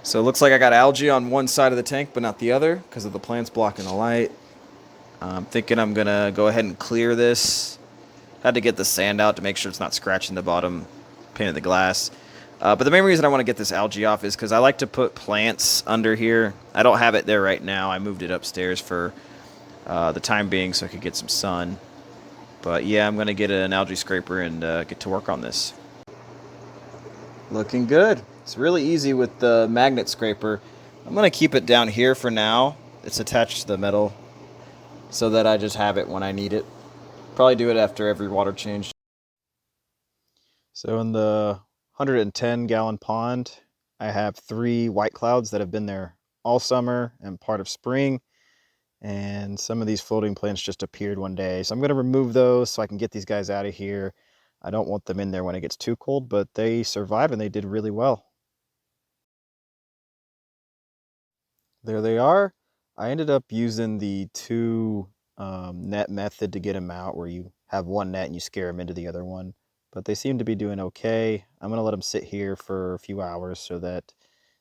So it looks like I got algae on one side of the tank, but not the other because of the plants blocking the light. I'm thinking I'm going to go ahead and clear this. Had to get the sand out to make sure it's not scratching the bottom pane of the glass. But the main reason I want to get this algae off is because I like to put plants under here. I don't have it there right now. I moved it upstairs for the time being so I could get some sun. But yeah, I'm going to get an algae scraper and get to work on this. Looking good. It's really easy with the magnet scraper. I'm going to keep it down here for now. It's attached to the metal so that I just have it when I need it. Probably do it after every water change. So in the 110-gallon pond, I have 3 white clouds that have been there all summer and part of spring. And some of these floating plants just appeared one day. So I'm going to remove those so I can get these guys out of here. I don't want them in there when it gets too cold, but they survived and they did really well. There they are. I ended up using the 2 net method to get them out, where you have one net and you scare them into the other one. But they seem to be doing okay. I'm going to let them sit here for a few hours so that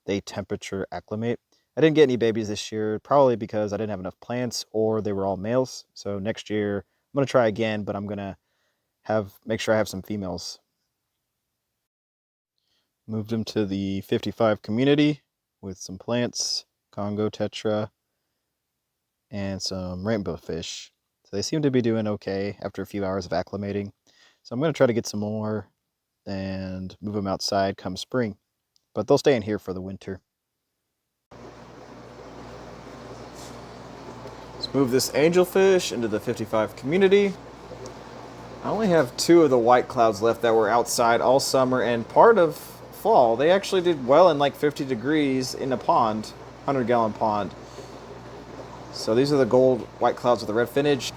they temperature acclimate. I didn't get any babies this year, probably because I didn't have enough plants or they were all males. So next year I'm going to try again, but I'm going to make sure I have some females. Moved them to the 55 community with some plants, Congo tetra, and some rainbow fish. So they seem to be doing okay after a few hours of acclimating. So I'm going to try to get some more and move them outside come spring. But they'll stay in here for the winter. Let's move this angelfish into the 55 community. I only have 2 of the white clouds left that were outside all summer and part of fall. They actually did well in like 50 degrees in a pond, 100-gallon pond. So these are the gold white clouds with the red finnage.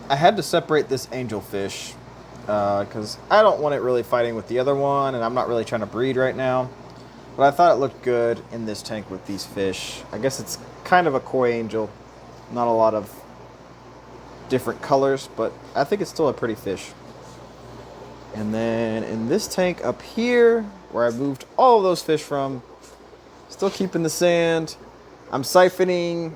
I had to separate this angelfish because I don't want it really fighting with the other one, and I'm not really trying to breed right now. But I thought it looked good in this tank with these fish. I guess it's kind of a koi angel, not a lot of different colors, but I think it's still a pretty fish. And then in this tank up here, where I moved all of those fish from, still keeping the sand, I'm siphoning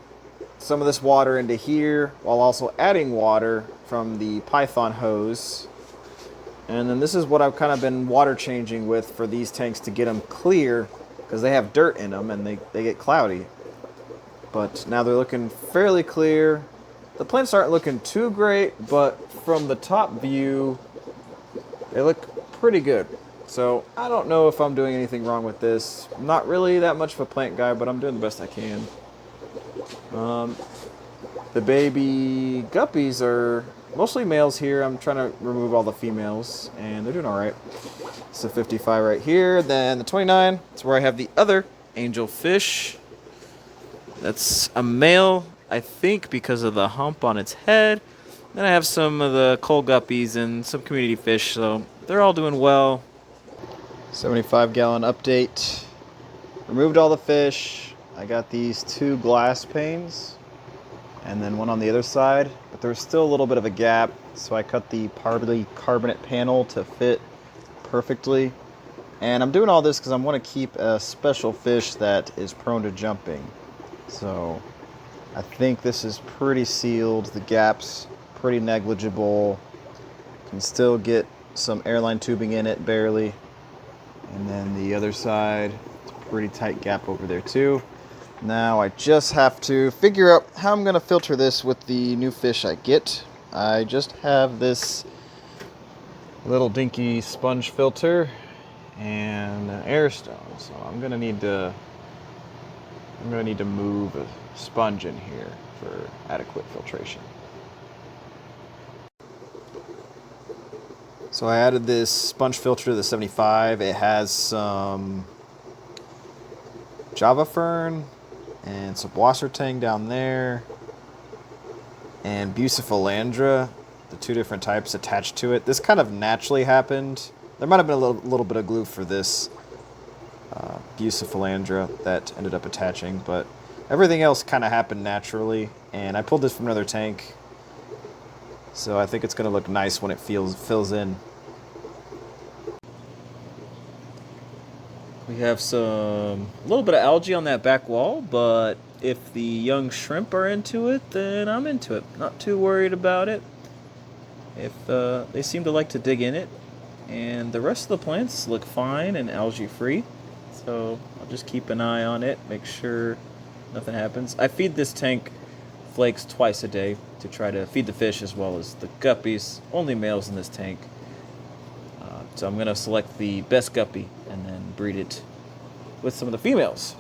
some of this water into here while also adding water from the python hose. And then this is what I've kind of been water changing with for these tanks to get them clear, because they have dirt in them and they get cloudy. But now they're looking fairly clear. The plants aren't looking too great, but from the top view, they look pretty good. So I don't know if I'm doing anything wrong with this. I'm not really that much of a plant guy, but I'm doing the best I can. The baby guppies are mostly males here. I'm trying to remove all the females, and they're doing all right. It's a 55 right here. Then the 29, that's where I have the other angelfish. That's a male, I think, because of the hump on its head. Then I have some of the coal guppies and some community fish, so they're all doing well. 75-gallon update. Removed all the fish. I got these 2 glass panes and then one on the other side, but there's still a little bit of a gap, so I cut the polycarbonate panel to fit perfectly. And I'm doing all this because I want to keep a special fish that is prone to jumping. So I think this is pretty sealed. The gap's pretty negligible. Can still get some airline tubing in it, barely. And then the other side, it's a pretty tight gap over there too. Now I just have to figure out how I'm going to filter this with the new fish I get. I just have this little dinky sponge filter and an air stone, so I'm going to need to move a sponge in here for adequate filtration. So I added this sponge filter to the 75. It has some Java fern and some wassertang down there, and Bucephalandra, the 2 different types attached to it. This kind of naturally happened. There might have been a little bit of glue for this Bucephalandra that ended up attaching, but everything else kind of happened naturally, and I pulled this from another tank, so I think it's going to look nice when it fills in. We have a little bit of algae on that back wall, but if the young shrimp are into it, then I'm into it. Not too worried about it. If they seem to like to dig in it, and the rest of the plants look fine and algae free, so I'll just keep an eye on it, make sure nothing happens. I feed this tank flakes twice a day to try to feed the fish as well as the guppies. Only males in this tank. So I'm going to select the best guppy and then breed it with some of the females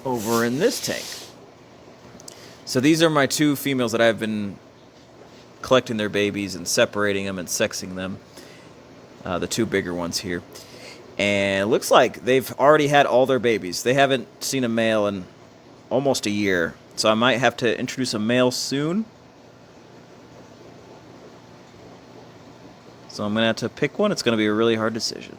over in this tank. So these are my two females that I've been collecting their babies and separating them and sexing them. The two bigger ones here. And it looks like they've already had all their babies. They haven't seen a male in almost a year. So I might have to introduce a male soon. So I'm going to have to pick one. It's going to be a really hard decision.